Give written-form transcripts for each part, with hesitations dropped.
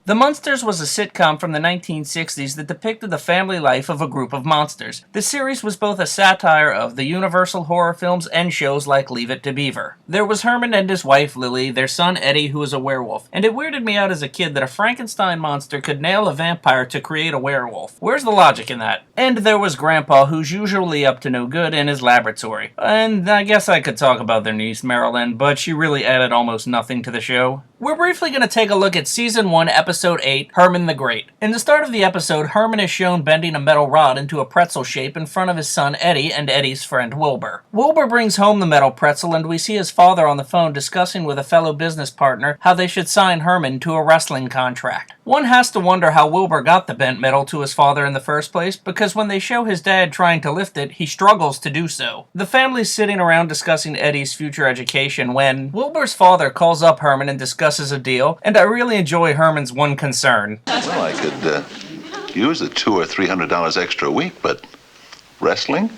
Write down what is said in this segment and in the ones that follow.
The Munsters was a sitcom from the 1960s that depicted the family life of a group of monsters. The series was both a satire of the Universal horror films and shows like Leave It to Beaver. There was Herman and his wife Lily, their son Eddie, who was a werewolf, and it weirded me out as a kid that a Frankenstein monster could nail a vampire to create a werewolf. Where's the logic in that? And there was Grandpa, who's usually up to no good in his laboratory. And I guess I could talk about their niece Marilyn, but she really added almost nothing to the show. We're briefly going to take a look at Season 1, Episode 8, Herman the Great. In the start of the episode, Herman is shown bending a metal rod into a pretzel shape in front of his son Eddie and Eddie's friend Wilbur. Wilbur brings home the metal pretzel and we see his father on the phone discussing with a fellow business partner how they should sign Herman to a wrestling contract. One has to wonder how Wilbur got the bent metal to his father in the first place, because when they show his dad trying to lift it, he struggles to do so. The family's sitting around discussing Eddie's future education when Wilbur's father calls up Herman and discusses a deal, and I really enjoy Herman's one concern. Well, I could use the $200 or $300 extra a week, but wrestling?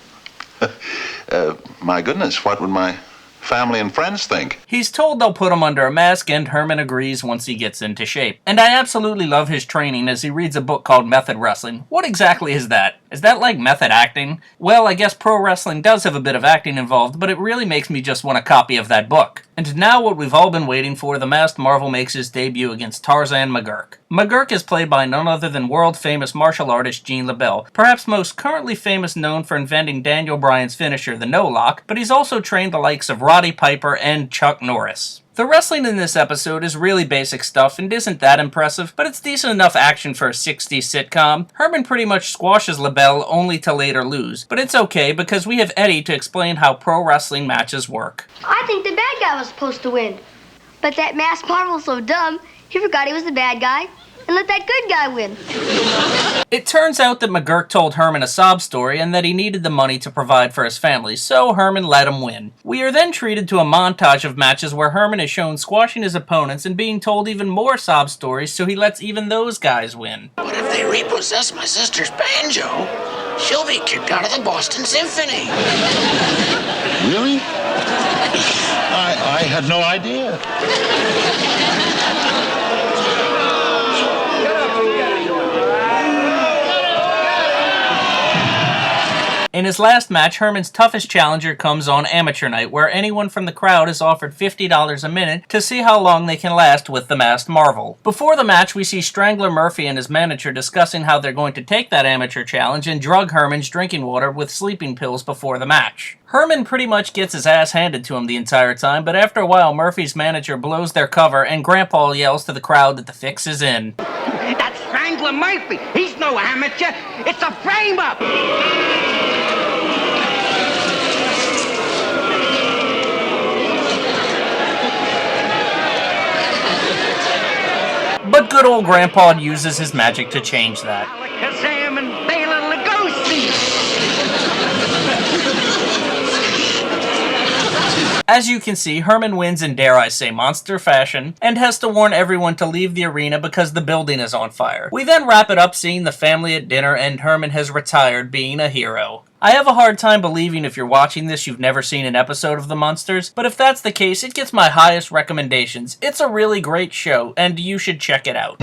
My goodness, what would my family and friends think? He's told they'll put him under a mask, and Herman agrees once he gets into shape. And I absolutely love his training as he reads a book called Method Wrestling. What exactly is that? Is that like method acting? Well, I guess pro wrestling does have a bit of acting involved, but it really makes me just want a copy of that book. And now what we've all been waiting for, the masked Marvel makes his debut against Tarzan McGurk. McGurk is played by none other than world-famous martial artist Gene LaBelle, perhaps most currently famous known for inventing Daniel Bryan's finisher, the no-lock, but he's also trained the likes of Roddy Piper and Chuck Norris. The wrestling in this episode is really basic stuff and isn't that impressive, but it's decent enough action for a 60s sitcom. Herman pretty much squashes LaBelle only to later lose, but it's okay because we have Eddie to explain how pro wrestling matches work. I think the bad guy was supposed to win, but that masked Marvel's so dumb, he forgot he was the bad guy and let that good guy win. It turns out that McGurk told Herman a sob story and that he needed the money to provide for his family, so Herman let him win. We are then treated to a montage of matches where Herman is shown squashing his opponents and being told even more sob stories, so he lets even those guys win. But if they repossess my sister's banjo, she'll be kicked out of the Boston Symphony. Really? I had no idea. In his last match, Herman's toughest challenger comes on Amateur Night, where anyone from the crowd is offered $50 a minute to see how long they can last with the masked Marvel. Before the match, we see Strangler Murphy and his manager discussing how they're going to take that amateur challenge and drug Herman's drinking water with sleeping pills before the match. Herman pretty much gets his ass handed to him the entire time, but after a while, Murphy's manager blows their cover and Grandpa yells to the crowd that the fix is in. That's Strangler Murphy. He's no amateur. It's a frame-up. But good old Grandpa uses his magic to change that. Alakazam and Bela Lugosi. As you can see, Herman wins in, dare I say, monster fashion, and has to warn everyone to leave the arena because the building is on fire. We then wrap it up seeing the family at dinner and Herman has retired being a hero. I have a hard time believing if you're watching this you've never seen an episode of The Munsters, but if that's the case, it gets my highest recommendations. It's a really great show, and you should check it out.